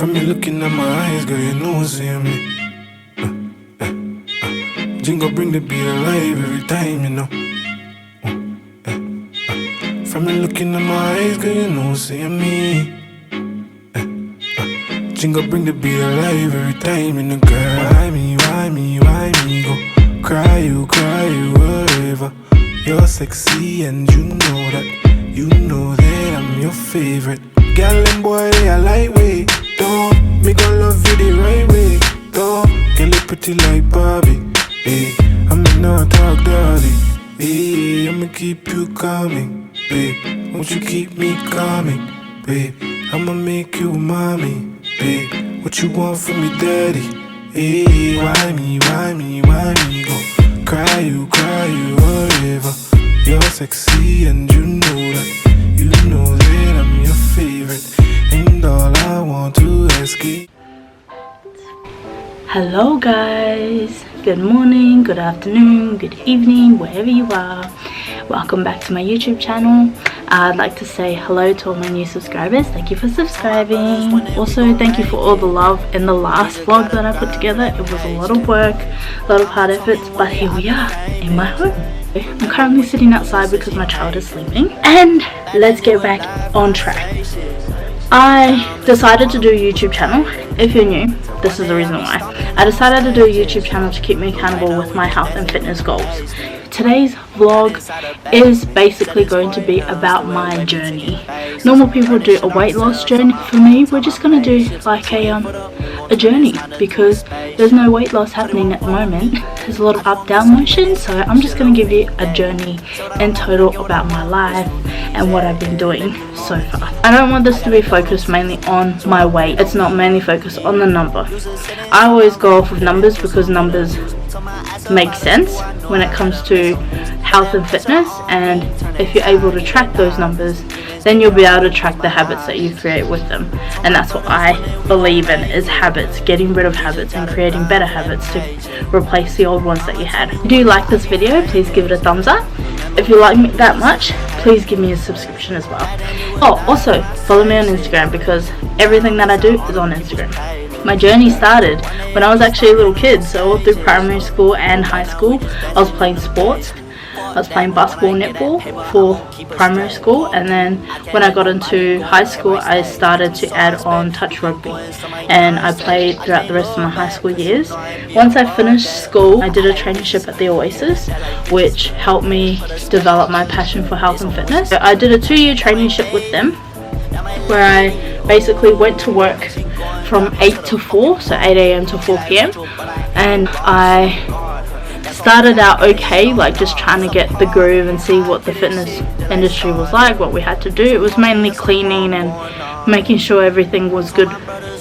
From me looking at my eyes, girl, you know what's in me. Jingle bring the beat alive every time, you know. From me looking at my eyes, girl, you know what's in me. Jingle bring the beat alive every time, you know, girl. Why me, go cry you, whatever. You're sexy and you know that I'm your favorite. Girl and boy, they are lightweight. Don't me gon' love you the right way. Don't get look pretty like Barbie. Hey, I'ma not talk dirty. Hey, I'ma keep you coming, babe. Won't you keep me coming, babe? I'ma make you mommy, babe. What you want from me, daddy? Hey, why me, go cry you, whatever. You're sexy and you know that I'm your favorite. And all I want to escape. Hello guys, good morning, good afternoon, good evening, wherever you are. Welcome back to my YouTube channel. I'd like to say hello to all my new subscribers. Thank you for subscribing. Also, thank you for all the love in the last vlog that I put together. It was a lot of work, a lot of hard efforts, but here we are in my home. I'm currently sitting outside because my child is sleeping. And let's get back on track. I decided to do a YouTube channel. If you're new, this is the reason why. I decided to do a YouTube channel to keep me accountable with my health and fitness goals. Today's vlog is basically going to be about my journey. Normal people do a weight loss journey. For me, we're just going to do like a journey, because there's no weight loss happening at the moment. There's a lot of up-down motion, so I'm just going to give you a journey in total about my life and what I've been doing so far. I don't want this to be focused mainly on my weight. It's not mainly focused on the number. I always go off of numbers because numbers make sense when it comes to health and fitness, and if you're able to track those numbers, then you'll be able to track the habits that you create with them. And that's what I believe in, is habits, getting rid of habits and creating better habits to replace the old ones that you had. If you do like this video, please give it a thumbs up. If you like me that much, please give me a subscription as well. Oh, also follow me on Instagram, because everything that I do is on Instagram. My journey started when I was actually a little kid, so all through primary school and high school I was playing sports. I was playing basketball, netball for primary school, and then when I got into high school I started to add on touch rugby, and I played throughout the rest of my high school years. Once I finished school, I did a traineeship at the Oasis, which helped me develop my passion for health and fitness. So I did a 2-year traineeship with them, where I basically went to work from 8 to 4, so 8 a.m. to 4 p.m. and I started out okay, like just trying to get the groove and see what the fitness industry was like, what we had to do. It was mainly cleaning and making sure everything was good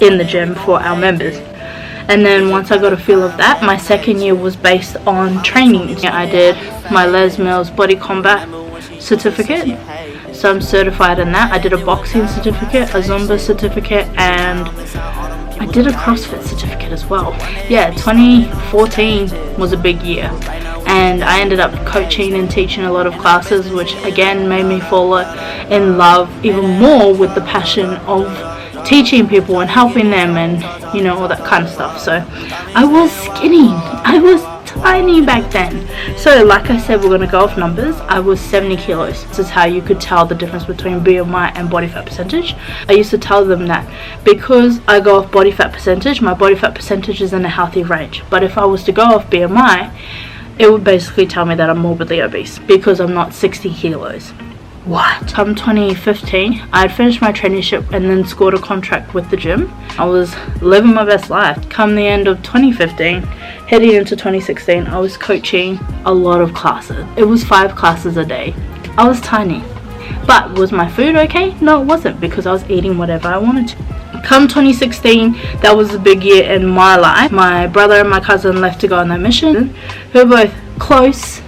in the gym for our members. And then once I got a feel of that, my second year was based on training. I did my Les Mills Body Combat certificate, so I'm certified in that. I did a boxing certificate, a Zumba certificate, and I did a CrossFit certificate as well. Yeah, 2014 was a big year, and I ended up coaching and teaching a lot of classes, which again made me fall in love even more with the passion of teaching people and helping them, and you know, all that kind of stuff. So I was skinny, I was tiny back then. So like I said, we're going to go off numbers. I was 70 kilos. This is how you could tell the difference between BMI and body fat percentage. I used to tell them that because I go off body fat percentage, my body fat percentage is in a healthy range. But if I was to go off BMI, it would basically tell me that I'm morbidly obese because I'm not 60 kilos. What? Come 2015, I had finished my traineeship and then scored a contract with the gym. I was living my best life. Come the end of 2015, heading into 2016, I was coaching a lot of classes. It was 5 classes a day. I was tiny. But was my food okay? No, it wasn't, because I was eating whatever I wanted to. Come 2016, that was a big year in my life. My brother and my cousin left to go on their mission. They were both close.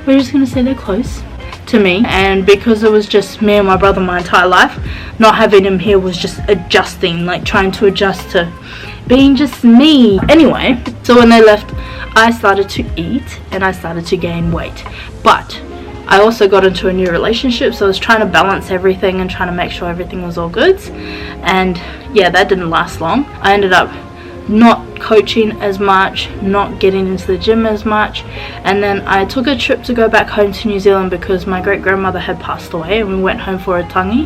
We're just going to say they're close to me, and because it was just me and my brother my entire life, not having him here was just adjusting, like trying to adjust to being just me. Anyway, so when they left, I started to eat and I started to gain weight. But I also got into a new relationship, so I was trying to balance everything and trying to make sure everything was all good. And yeah, that didn't last long. I ended up not coaching as much, not getting into the gym as much, and then I took a trip to go back home to New Zealand because my great grandmother had passed away, and we went home for a tangi,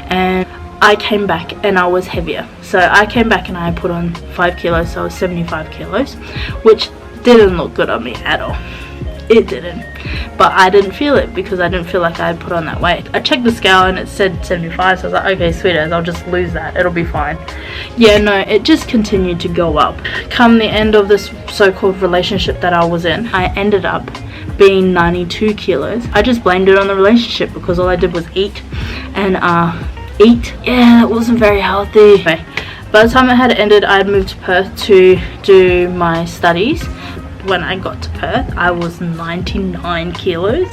and I came back and I was heavier. So I came back and I put on 5 kilos, so I was 75 kilos, which didn't look good on me at all. It didn't, but I didn't feel it because I didn't feel like I had put on that weight. I checked the scale and it said 75, so I was like, okay, sweet as, I'll just lose that, it'll be fine. Yeah, no, it just continued to go up. Come the end of this so-called relationship that I was in, I ended up being 92 kilos. I just blamed it on the relationship because all I did was eat and eat. Yeah, that wasn't very healthy. Anyway, by the time it had ended, I had moved to Perth to do my studies. When I got to Perth, I was 99 kilos,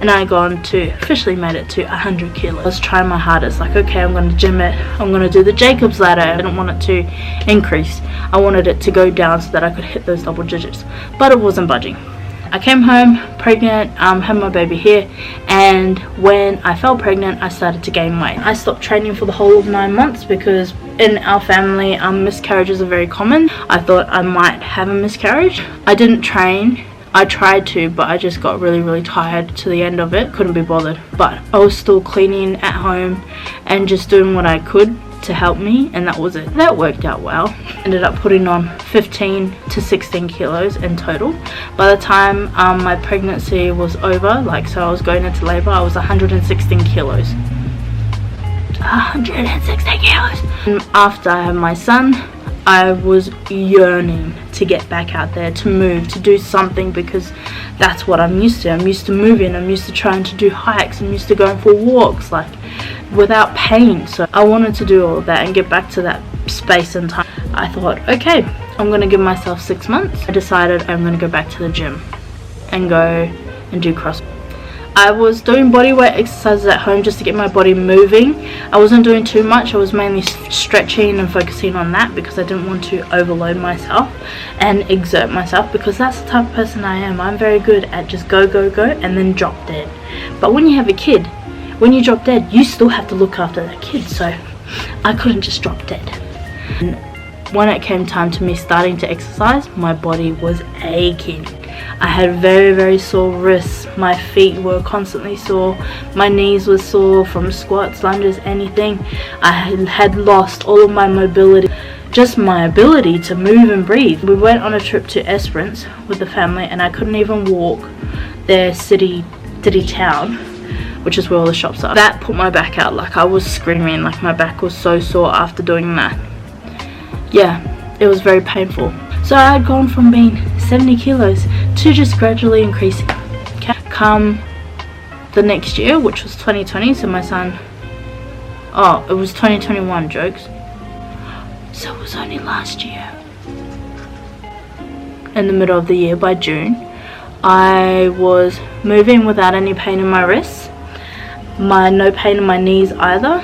and I officially made it to 100 kilos. I was trying my hardest, like, okay, I'm going to gym it, I'm going to do the Jacob's ladder. I didn't want it to increase, I wanted it to go down so that I could hit those double digits, but it wasn't budging. I came home pregnant, had my baby here, and when I fell pregnant, I started to gain weight. I stopped training for the whole of 9 months because in our family, miscarriages are very common. I thought I might have a miscarriage. I didn't train. I tried to, but I just got really tired to the end of it. Couldn't be bothered. But I was still cleaning at home and just doing what I could to help me, and that was it. That worked out well. Ended up putting on 15 to 16 kilos in total. By the time my pregnancy was over, like, so I was going into labor, I was 116 kilos. 116 kilos. And after I had my son, I was yearning to get back out there, to move, to do something, because that's what I'm used to. I'm used to moving, I'm used to trying to do hikes, I'm used to going for walks, like, without pain. So I wanted to do all of that and get back to that space and time. I thought, okay, I'm going to give myself 6 months. I decided I'm going to go back to the gym and go and do CrossFit. I was doing bodyweight exercises at home just to get my body moving. I wasn't doing too much. I was mainly stretching and focusing on that because I didn't want to overload myself and exert myself, because that's the type of person I am. I'm very good at just go and then drop dead. But when you have a kid, when you drop dead, you still have to look after that kid, so I couldn't just drop dead. And when it came time to me starting to exercise, my body was aching. I had very sore wrists, my feet were constantly sore, my knees were sore from squats, lunges, anything. I had lost all of my mobility, just my ability to move and breathe. We went on a trip to Esperance with the family, and I couldn't even walk their city town, which is where all the shops are. That put my back out. Like, I was screaming, like my back was so sore after doing that. Yeah, it was very painful. So I had gone from being 70 kilos to just gradually increasing. Come the next year, which was 2020, so my son, oh, it was 2021, jokes. So it was only last year. In the middle of the year, by June, I was moving without any pain in my wrists. No pain in my knees either.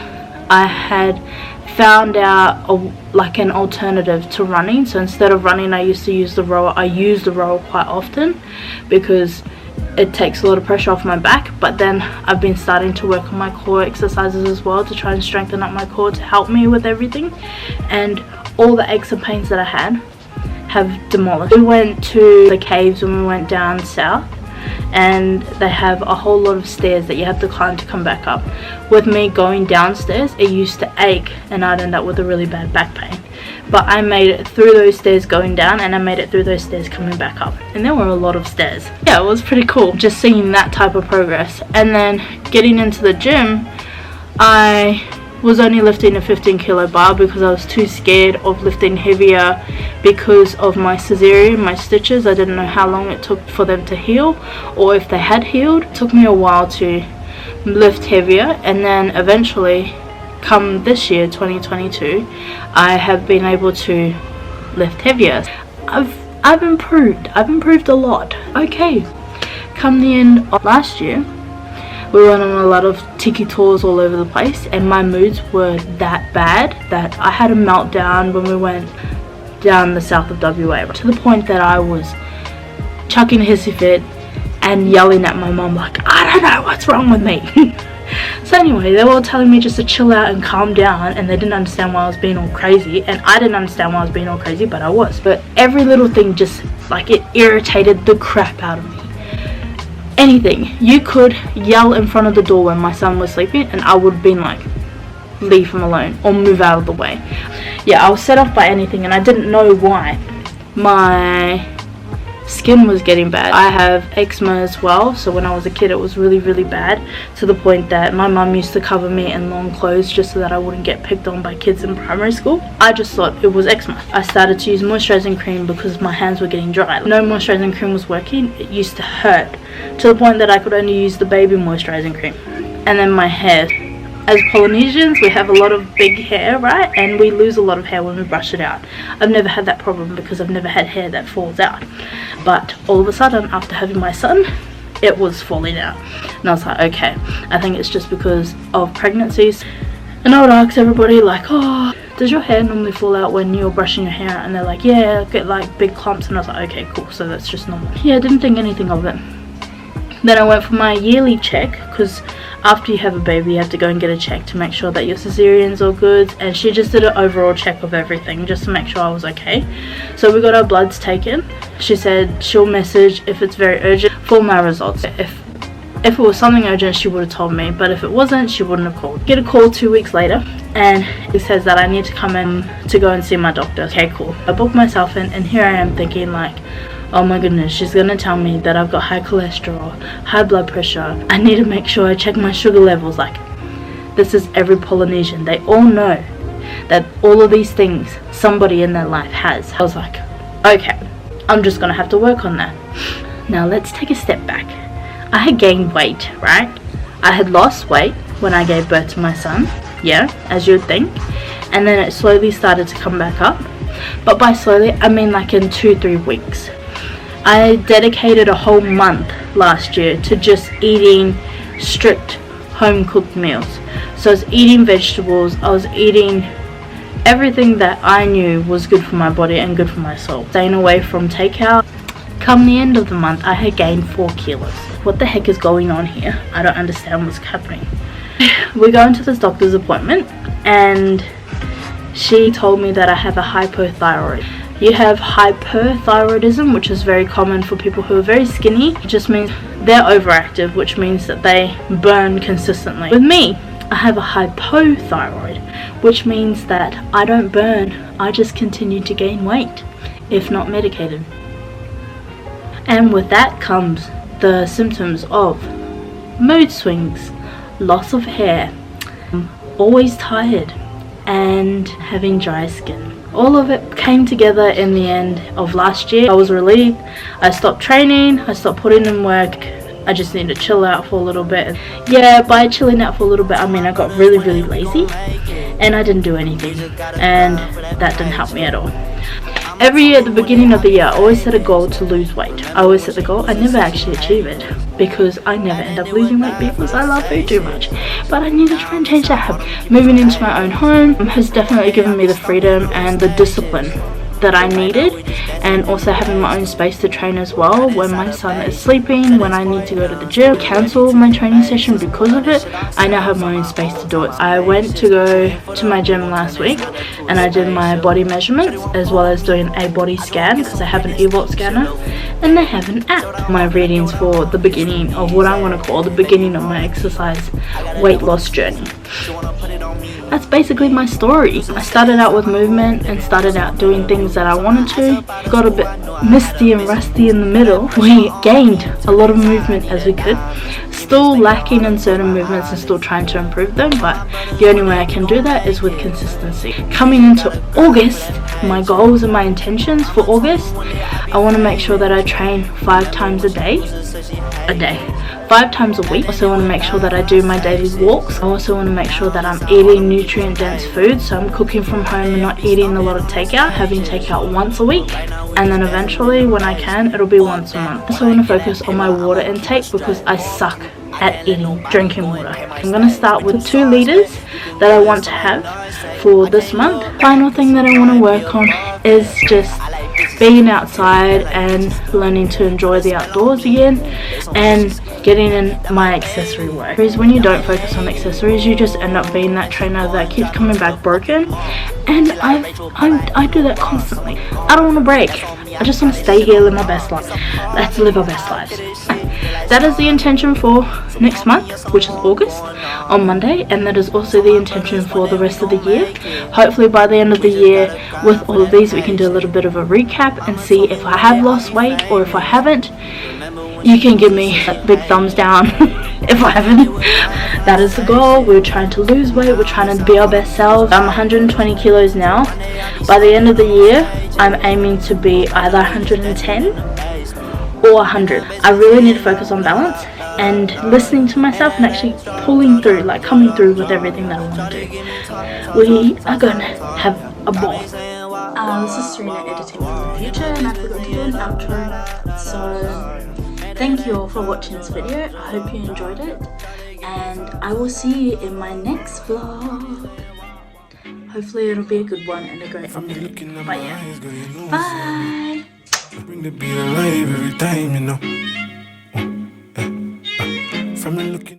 I had found out like an alternative to running. So instead of running, I used to use the rower. I use the rower quite often because it takes a lot of pressure off my back. But then I've been starting to work on my core exercises as well to try and strengthen up my core to help me with everything. And all the aches and pains that I had have demolished. We went to the caves when we went down south, and they have a whole lot of stairs that you have to climb to come back up. With me going downstairs, it used to ache and I'd end up with a really bad back pain. But I made it through those stairs going down, and I made it through those stairs coming back up, and there were a lot of stairs. Yeah, it was pretty cool just seeing that type of progress. And then getting into the gym, I was only lifting a 15 kilo bar because I was too scared of lifting heavier because of my cesarean, my stitches. I didn't know how long it took for them to heal, or if they had healed. It took me a while to lift heavier, and then eventually come this year, 2022, I have been able to lift heavier. I've improved a lot. Okay, come the end of last year, we went on a lot of tiki tours all over the place, and my moods were that bad that I had a meltdown when we went down the south of WA, to the point that I was chucking a hissy fit, and yelling at my mum like, I don't know what's wrong with me. So anyway, they were all telling me just to chill out and calm down, and they didn't understand why I was being all crazy, and I didn't understand why I was being all crazy, but I was. But every little thing just, like, it irritated the crap out of me. Anything. You could yell in front of the door when my son was sleeping, and I would have been like, leave him alone, or move out of the way. Yeah, I was set off by anything, and I didn't know why. My skin was getting bad. I have eczema as well, so when I was a kid it was really bad, to the point that my mum used to cover me in long clothes just so that I wouldn't get picked on by kids in primary school. I just thought it was eczema. I started to use moisturizing cream because my hands were getting dry. No moisturizing cream was working. It used to hurt to the point that I could only use the baby moisturizing cream. And then my hair. As Polynesians, we have a lot of big hair, right? And we lose a lot of hair when we brush it out. I've never had that problem because I've never had hair that falls out. But all of a sudden, after having my son, it was falling out. And I was like, okay, I think it's just because of pregnancies. And I would ask everybody like, oh, does your hair normally fall out when you're brushing your hair out? And they're like, yeah, I get like big clumps. And I was like, okay, cool, so that's just normal. Yeah, I didn't think anything of it. Then I went for my yearly check, because after you have a baby you have to go and get a check to make sure that your cesarean's all good, and she just did an overall check of everything just to make sure I was okay. So we got our bloods taken. She said she'll message if it's very urgent for my results. If it was something urgent she would have told me, but if it wasn't she wouldn't have called. Get a call 2 weeks later and it says that I need to come in to go and see my doctor. Okay, cool. I booked myself in, and here I am thinking like, oh my goodness, she's gonna tell me that I've got high cholesterol, high blood pressure. I need to make sure I check my sugar levels. Like, this is every Polynesian. They all know that all of these things somebody in their life has. I was like, okay, I'm just gonna have to work on that. Now let's take a step back. I had gained weight, right? I had lost weight when I gave birth to my son, yeah, as you'd think. And then it slowly started to come back up. But by slowly, I mean like in 2-3 weeks. I dedicated a whole month last year to just eating strict home cooked meals. So I was eating vegetables, I was eating everything that I knew was good for my body and good for my soul. Staying away from takeout. Come the end of the month I had gained 4 kilos. What the heck is going on here? I don't understand what's happening. We go into this doctor's appointment and she told me that I have a hypothyroid. You have hypothyroidism, which is very common for people who are very skinny. It just means they're overactive, which means that they burn consistently. With me, I have a hypothyroid, which means that I don't burn, I just continue to gain weight, if not medicated. And with that comes the symptoms of mood swings, loss of hair, always tired, and having dry skin. All of it came together in the end of last year. I was relieved. I stopped training, I stopped putting in work. I just need to chill out for a little bit. Yeah, by chilling out for a little bit I mean I got really lazy and I didn't do anything, and that didn't help me at all. Every year at the beginning of the year I always set a goal to lose weight. I always set the goal, I never actually achieve it because I never end up losing weight because I love food too much. But I need to try and change that habit. Moving into my own home has definitely given me the freedom and the discipline that I needed, and also having my own space to train as well when my son is sleeping, when I need to go to the gym, cancel my training session because of it. I now have my own space to do it. I went to go to my gym last week and I did my body measurements as well as doing a body scan because I have an e-vault scanner and they have an app. My readings for the beginning of what I want to call the beginning of my exercise weight loss journey. That's basically my story. I started out with movement and started out doing things that I wanted to. Got a bit misty and rusty in the middle. We gained a lot of movement as we could. Still lacking in certain movements and still trying to improve them, but the only way I can do that is with consistency. Coming into August, my goals and my intentions for August, I want to make sure that I train 5 times a day. 5 times a week. I also want to make sure that I do my daily walks. I also want to make sure that I'm eating nutrient dense food, so I'm cooking from home and not eating a lot of takeout, having takeout once a week, and then eventually when I can it'll be once a month. I also want to focus on my water intake because I suck at drinking water. I'm going to start with 2 liters that I want to have for this month. Final thing that I want to work on is just being outside and learning to enjoy the outdoors again, and getting in my accessory work. Because when you don't focus on accessories, you just end up being that trainer that keeps coming back broken, and I do that constantly. I don't want to break. I just want to stay here, live my best life. Let's live our best lives. That is the intention for next month, which is August, on Monday, and that is also the intention for the rest of the year. Hopefully by the end of the year, with all of these, we can do a little bit of a recap and see if I have lost weight or if I haven't. You can give me a big thumbs down if I haven't. That is the goal. We're trying to lose weight. We're trying to be our best selves. I'm 120 kilos now. By the end of the year, I'm aiming to be either 110 or 100. I really need to focus on balance and listening to myself and actually pulling through, like coming through with everything that I want to do. We are gonna have a ball. This is Serena editing from the future, and I forgot to do an outro. So thank you all for watching this video. I hope you enjoyed it, and I will see you in my next vlog. Hopefully it'll be a good one and a great update. But yeah, bye. Bring the beat alive every time, you know. From looking